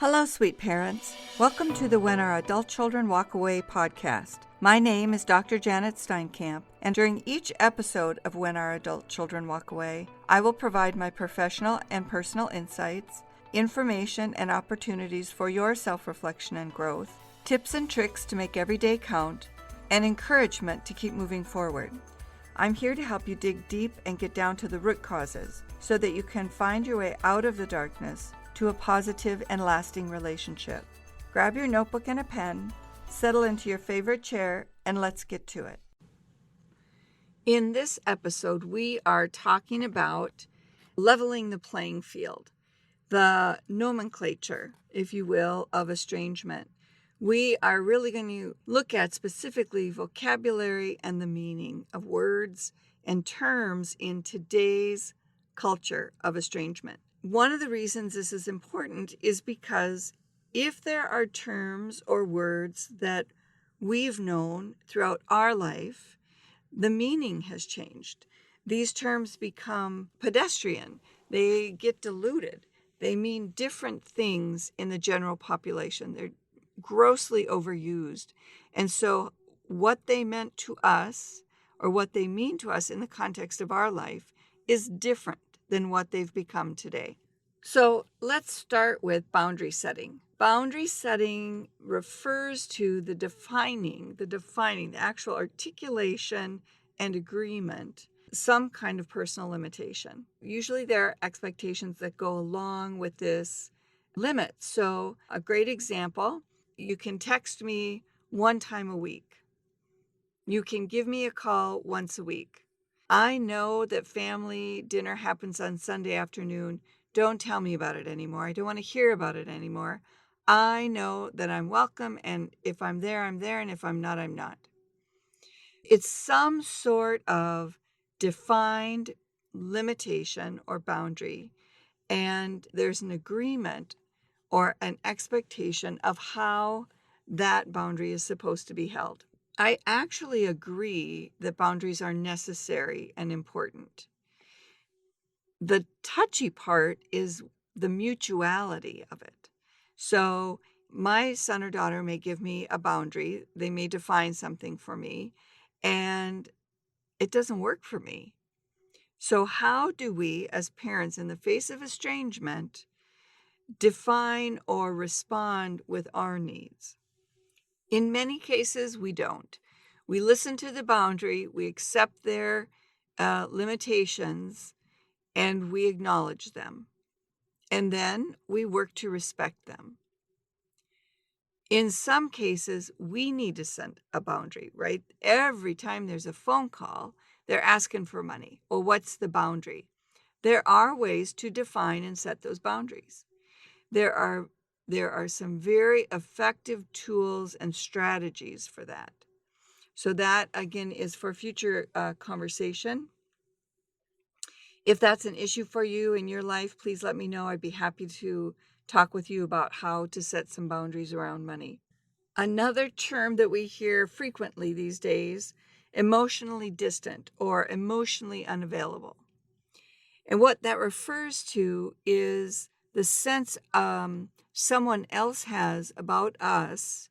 Hello, sweet parents. Welcome to the When Our Adult Children Walk Away podcast. My name is Dr. Janet Steinkamp, and during each episode of When Our Adult Children Walk Away, I will provide my professional and personal insights, information and opportunities for your self-reflection and growth, tips and tricks to make every day count, and encouragement to keep moving forward. I'm here to help you dig deep and get down to the root causes so that you can find your way out of the darkness to a positive and lasting relationship. Grab your notebook and a pen, settle into your favorite chair, and let's get to it. In this episode, we are talking about leveling the playing field, the nomenclature, if you will, of estrangement. We are really going to look at specifically vocabulary and the meaning of words and terms in today's culture of estrangement. One of the reasons this is important is because if there are terms or words that we've known throughout our life, the meaning has changed. These terms become pedestrian. They get diluted. They mean different things in the general population. They're grossly overused. And so what they meant to us, or what they mean to us in the context of our life, is different than what they've become today. So let's start with boundary setting. Boundary setting refers to the defining, the actual articulation and agreement, some kind of personal limitation. Usually there are expectations that go along with this limit. So a great example, you can text me one time a week. You can give me a call once a week. I know that family dinner happens on Sunday afternoon. Don't tell me about it anymore. I don't want to hear about it anymore. I know that I'm welcome, and if I'm there, I'm there, and if I'm not, I'm not. It's some sort of defined limitation or boundary, and there's an agreement or an expectation of how that boundary is supposed to be held. I actually agree that boundaries are necessary and important. The touchy part is the mutuality of it. So my son or daughter may give me a boundary. They may define something for me, and it doesn't work for me. So how do we, as parents, in the face of estrangement, define or respond with our needs? In many cases, we don't. We listen to the boundary, we accept their limitations, and we acknowledge them. And then we work to respect them. In some cases, we need to set a boundary, right? Every time there's a phone call, they're asking for money. Well, what's the boundary? There are ways to define and set those boundaries. There are some very effective tools and strategies for that. So that, again, is for future conversation. If that's an issue for you in your life, please let me know. I'd be happy to talk with you about how to set some boundaries around money. Another term that we hear frequently these days, emotionally distant or emotionally unavailable. And what that refers to is the sense someone else has about us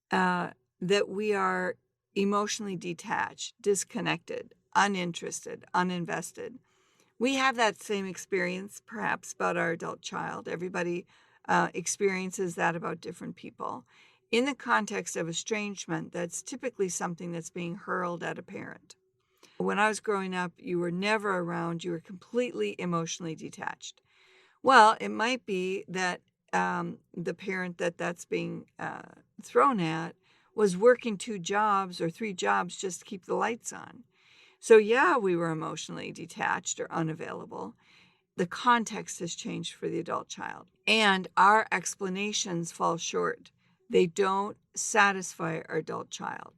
that we are emotionally detached, disconnected, uninterested, uninvested. We have that same experience, perhaps, about our adult child. Everybody experiences that about different people. In the context of estrangement, that's typically something that's being hurled at a parent. When I was growing up, you were never around. You were completely emotionally detached. Well, it might be that the parent that's being thrown at was working 2 jobs or 3 jobs just to keep the lights on. So yeah, we were emotionally detached or unavailable. The context has changed for the adult child. And our explanations fall short. They don't satisfy our adult child.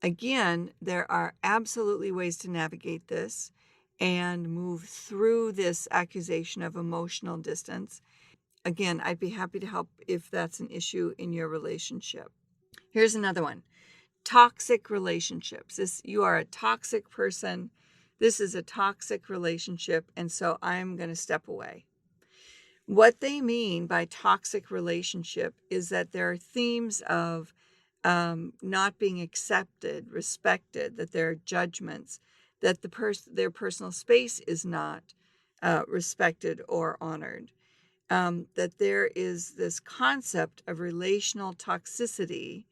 Again, there are absolutely ways to navigate this and move through this accusation of emotional distance. Again, I'd be happy to help if that's an issue in your relationship. Here's another one. Toxic relationships. You are a toxic person. This is a toxic relationship, and so I'm going to step away. What they mean by toxic relationship is that there are themes of not being accepted, respected, that there are judgments, that their personal space is not respected or honored, that there is this concept of relational toxicity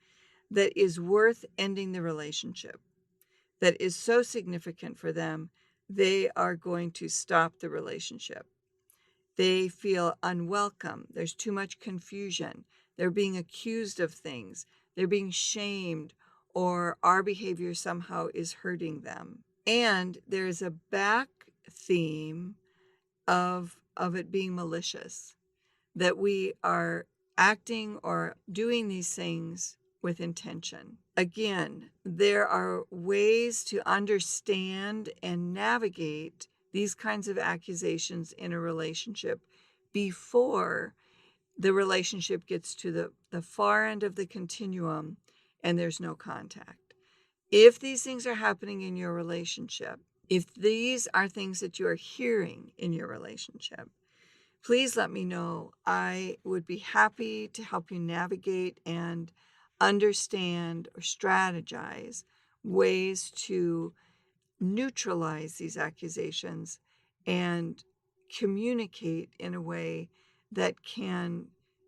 that is worth ending the relationship, that is so significant for them, they are going to stop the relationship. They feel unwelcome. There's too much confusion. They're being accused of things. They're being shamed, or our behavior somehow is hurting them. And there's a back theme of it being malicious, that we are acting or doing these things with intention. Again, there are ways to understand and navigate these kinds of accusations in a relationship before the relationship gets to the far end of the continuum and there's no contact. If these things are happening in your relationship, if these are things that you are hearing in your relationship, please let me know. I would be happy to help you navigate and understand or strategize ways to neutralize these accusations and communicate in a way that can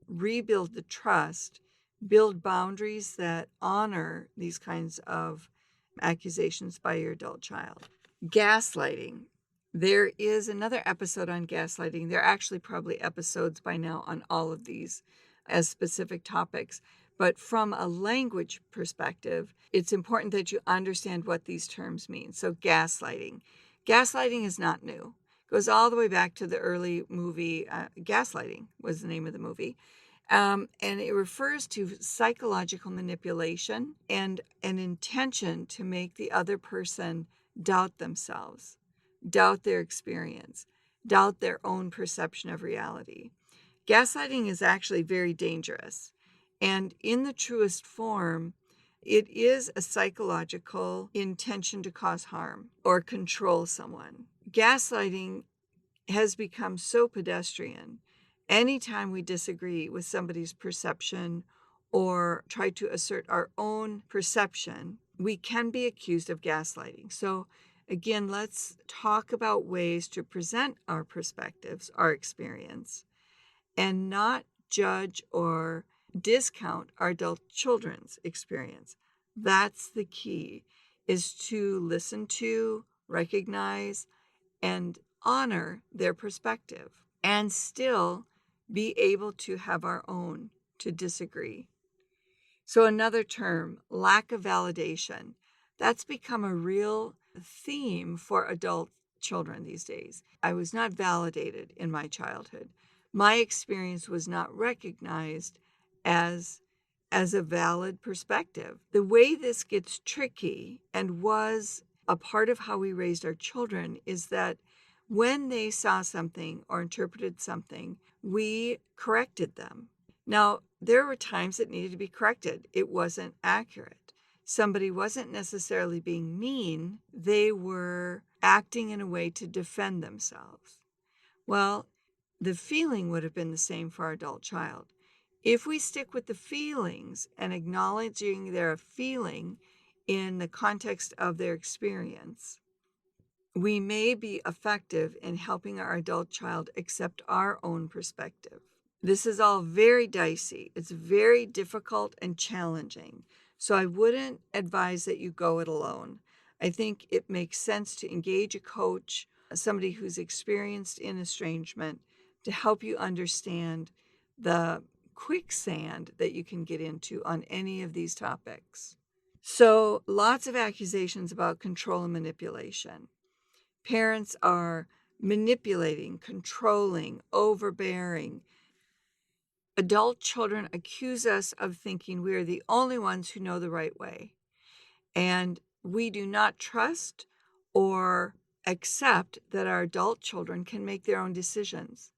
rebuild the trust, build boundaries that honor these kinds of accusations by your adult child. Gaslighting. There is another episode on gaslighting. There are actually probably episodes by now on all of these as specific topics. But from a language perspective, it's important that you understand what these terms mean. So gaslighting. Gaslighting is not new. It goes all the way back to the early movie. Gaslighting was the name of the movie. And it refers to psychological manipulation and an intention to make the other person doubt themselves, doubt their experience, doubt their own perception of reality. Gaslighting is actually very dangerous. And in the truest form, it is a psychological intention to cause harm or control someone. Gaslighting has become so pedestrian. Anytime we disagree with somebody's perception or try to assert our own perception, we can be accused of gaslighting. So again, let's talk about ways to present our perspectives, our experience, and not judge or discount our adult children's experience. That's the key, is to listen to, recognize, and honor their perspective and still be able to have our own, to disagree. So another term, lack of validation, that's become a real theme for adult children these days. I was not validated in my childhood. My experience was not recognized as a valid perspective. The way this gets tricky, and was a part of how we raised our children, is that when they saw something or interpreted something, we corrected them. Now, there were times it needed to be corrected. It wasn't accurate. Somebody wasn't necessarily being mean. They were acting in a way to defend themselves. Well, the feeling would have been the same for our adult child. If we stick with the feelings and acknowledging their feeling in the context of their experience, we may be effective in helping our adult child accept our own perspective. This is all very dicey. It's very difficult and challenging. So I wouldn't advise that you go it alone. I think it makes sense to engage a coach, somebody who's experienced in estrangement, to help you understand the quicksand that you can get into on any of these topics. So lots of accusations about control and manipulation. Parents are manipulating, controlling, overbearing. Adult children accuse us of thinking we are the only ones who know the right way. And we do not trust or accept that our adult children can make their own decisions.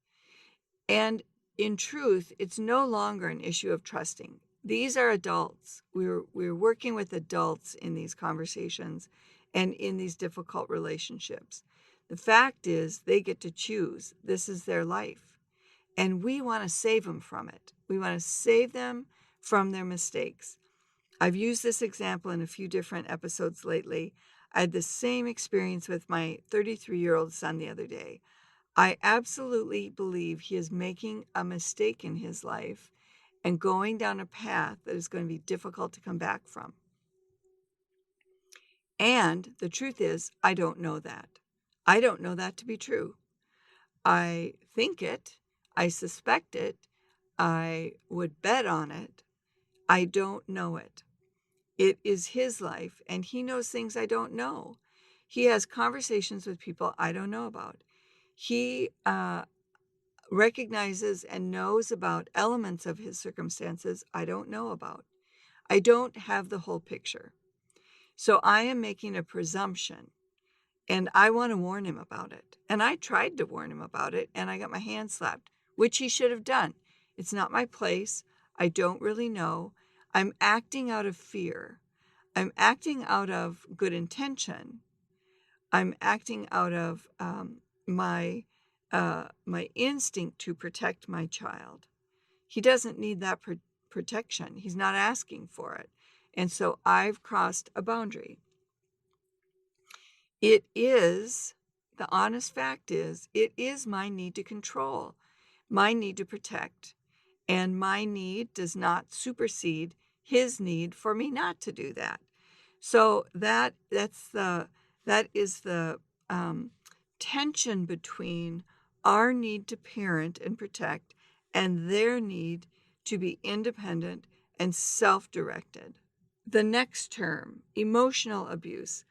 And in truth, it's no longer an issue of trusting. These are adults. We're working with adults in these conversations and in these difficult relationships. The fact is, they get to choose. This is their life. and we want to save them from it. We want to save them from their mistakes. I've used this example in a few different episodes lately. I had the same experience with my 33-year-old son the other day. I absolutely believe he is making a mistake in his life and going down a path that is going to be difficult to come back from. And the truth is, I don't know that. I don't know that to be true. I think it. I suspect it. I would bet on it. I don't know it. It is his life, and he knows things I don't know. He has conversations with people I don't know about. He recognizes and knows about elements of his circumstances I don't know about. I don't have the whole picture. So I am making a presumption, and I want to warn him about it. And I tried to warn him about it, and I got my hand slapped, which he should have done. It's not my place. I don't really know. I'm acting out of fear. I'm acting out of good intention. I'm acting out of my instinct to protect my child. He doesn't need that protection. He's not asking for it. And so I've crossed a boundary. It is, the honest fact is, it is my need to control, my need to protect, and my need does not supersede his need for me not to do that. So that is the tension between our need to parent and protect and their need to be independent and self-directed. The next term, emotional abuse.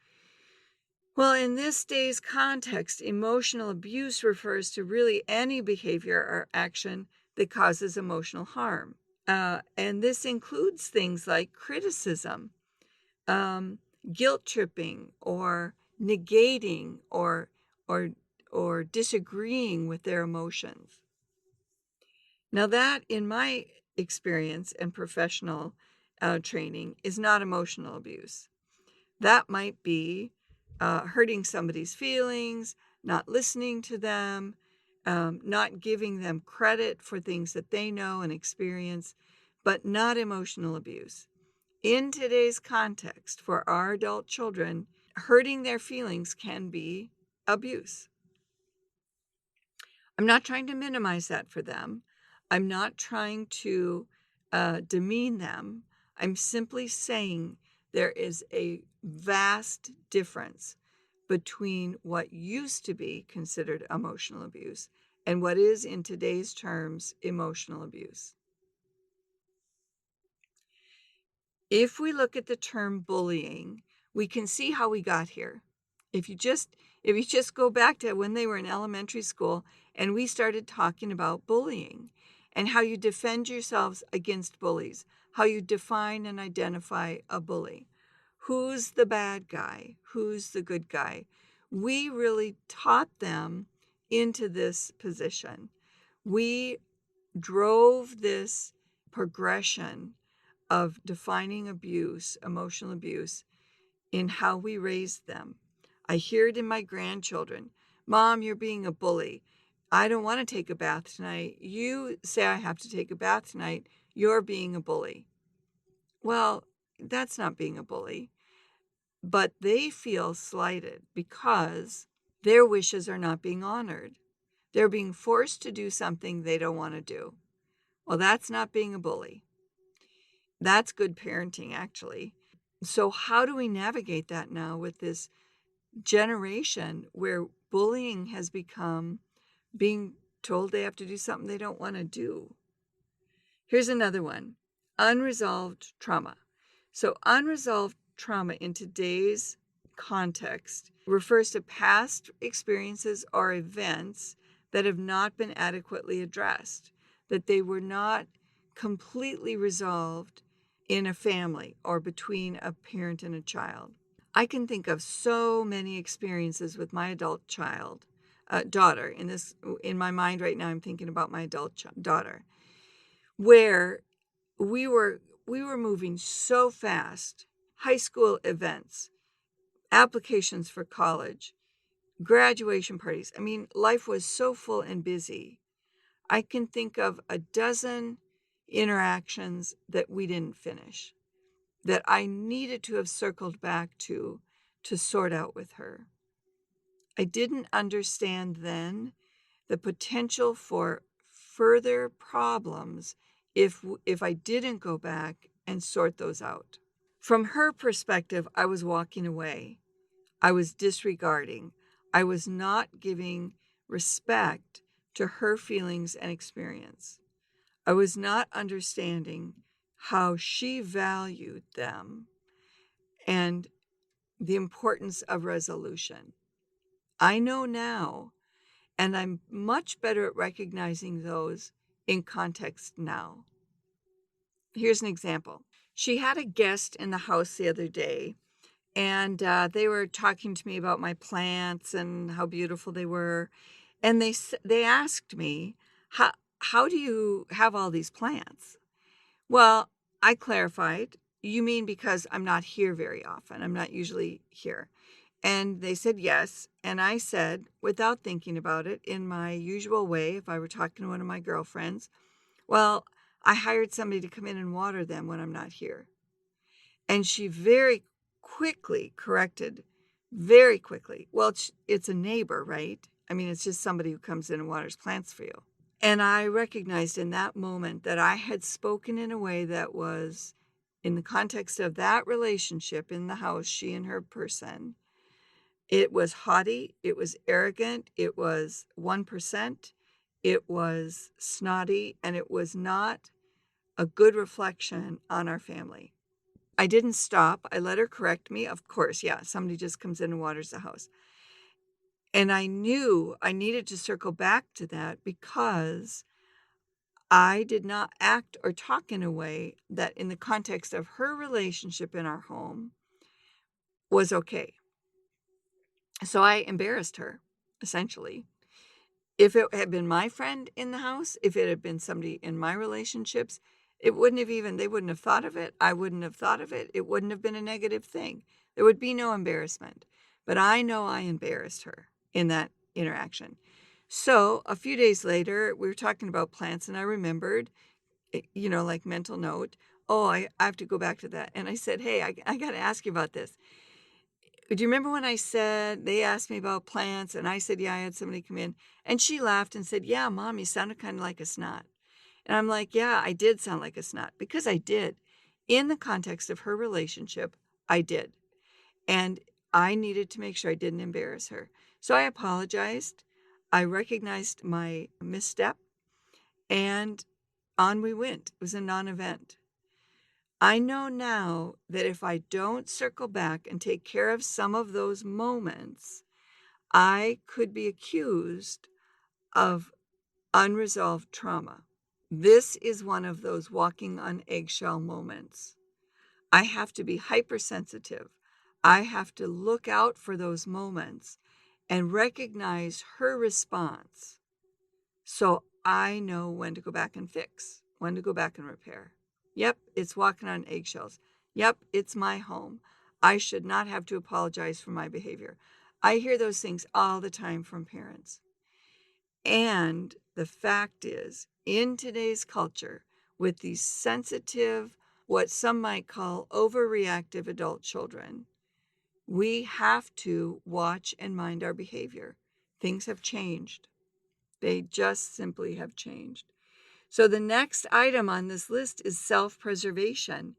Well, in this day's context, emotional abuse refers to really any behavior or action that causes emotional harm. And this includes things like criticism, guilt tripping, or negating, or disagreeing with their emotions. Now, that, in my experience and professional training, is not emotional abuse. That might be hurting somebody's feelings, not listening to them, not giving them credit for things that they know and experience, but not emotional abuse. In today's context, for our adult children, hurting their feelings can be abuse. I'm not trying to minimize that for them. I'm not trying to demean them. I'm simply saying there is a vast difference between what used to be considered emotional abuse and what is, in today's terms, emotional abuse. If we look at the term bullying, we can see how we got here. If you just go back to when they were in elementary school and we started talking about bullying and how you defend yourselves against bullies, how you define and identify a bully, who's the bad guy, who's the good guy, we really taught them into this position. We drove this progression of defining abuse, emotional abuse, in how we raised them. I hear it in my grandchildren. Mom, you're being a bully. I don't want to take a bath tonight. You say I have to take a bath tonight. You're being a bully. Well, that's not being a bully. But they feel slighted because their wishes are not being honored. They're being forced to do something they don't want to do. Well, that's not being a bully. That's good parenting, actually. So how do we navigate that now with this generation where bullying has become being told they have to do something they don't want to do? Here's another one, unresolved trauma. So unresolved trauma in today's context refers to past experiences or events that have not been adequately addressed, that they were not completely resolved in a family or between a parent and a child. I can think of so many experiences with my adult daughter. In my mind right now, I'm thinking about my adult daughter, where we were moving so fast. High school events, applications for college, graduation parties. I mean, life was so full and busy. I can think of a dozen interactions that we didn't finish, that I needed to have circled back to sort out with her. I didn't understand then the potential for further problems if I didn't go back and sort those out. From her perspective, I was walking away. I was disregarding. I was not giving respect to her feelings and experience. I was not understanding how she valued them and the importance of resolution. I know now, and I'm much better at recognizing those in context now. Here's an example. She had a guest in the house the other day, and they were talking to me about my plants and how beautiful they were. And they asked me, how do you have all these plants? Well, I clarified, you mean because I'm not here very often? I'm not usually here. And they said yes. And I said, without thinking about it, in my usual way, if I were talking to one of my girlfriends, well, I hired somebody to come in and water them when I'm not here. And she very quickly corrected, very quickly. Well, it's a neighbor, right? I mean, it's just somebody who comes in and waters plants for you. And I recognized in that moment that I had spoken in a way that was, in the context of that relationship in the house, she and her person, it was haughty, it was arrogant, it was 1%, it was snotty, and it was not a good reflection on our family. I didn't stop. I let her correct me. Of course, yeah, somebody just comes in and waters the house. And I knew I needed to circle back to that because I did not act or talk in a way that, in the context of her relationship in our home, was okay. So I embarrassed her, essentially. If it had been my friend in the house, if it had been somebody in my relationships, they wouldn't have thought of it. I wouldn't have thought of it. It wouldn't have been a negative thing. There would be no embarrassment. But I know I embarrassed her in that interaction. So a few days later, we were talking about plants, and I remembered, like mental note, oh, I have to go back to that. And I said, hey, I got to ask you about this. Do you remember when I said, they asked me about plants, and I said, yeah, I had somebody come in, and she laughed and said, yeah, Mom, you sounded kind of like a snot. And I'm like, yeah, I did sound like a snot, because I did. In the context of her relationship, I did. And I needed to make sure I didn't embarrass her. So I apologized. I recognized my misstep, and on we went. It was a non-event. I know now that if I don't circle back and take care of some of those moments, I could be accused of unresolved trauma. This is one of those walking on eggshell moments. I have to be hypersensitive. I have to look out for those moments and recognize her response, so I know when to go back and fix, when to go back and repair. Yep, it's walking on eggshells. Yep, it's my home. I should not have to apologize for my behavior. I hear those things all the time from parents. And the fact is, in today's culture, with these sensitive, what some might call overreactive adult children, we have to watch and mind our behavior. Things have changed. They just simply have changed. So the next item on this list is self-preservation.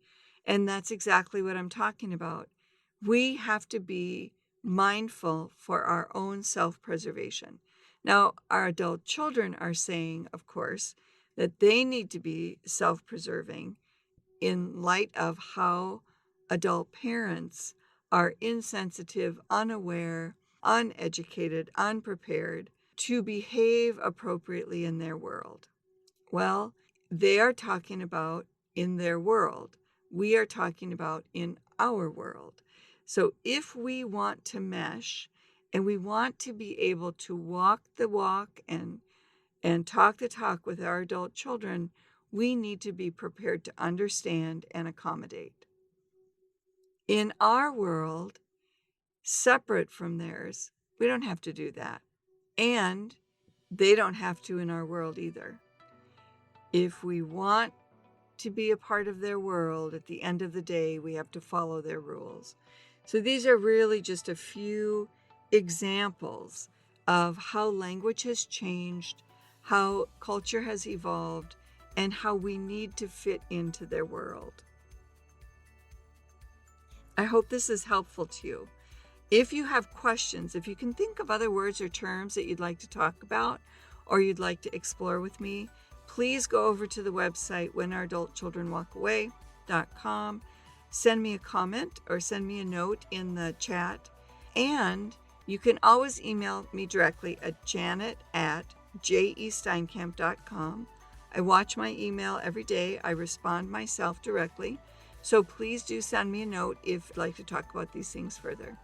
And that's exactly what I'm talking about. We have to be mindful for our own self-preservation. Now, our adult children are saying, of course, that they need to be self-preserving in light of how adult parents are insensitive, unaware, uneducated, unprepared to behave appropriately in their world. Well, they are talking about in their world. We are talking about in our world. So if we want to mesh and we want to be able to walk the walk and talk the talk with our adult children, we need to be prepared to understand and accommodate. In our world, separate from theirs, we don't have to do that. And they don't have to in our world either. If we want to be a part of their world, at the end of the day, we have to follow their rules. So these are really just a few examples of how language has changed, how culture has evolved, and how we need to fit into their world. I hope this is helpful to you. If you have questions, if you can think of other words or terms that you'd like to talk about or you'd like to explore with me, please go over to the website whenouradultchildrenwalkaway.com. Send me a comment or send me a note in the chat. And you can always email me directly at janet@jesteinkamp.com. I watch my email every day. I respond myself directly. So please do send me a note if you'd like to talk about these things further.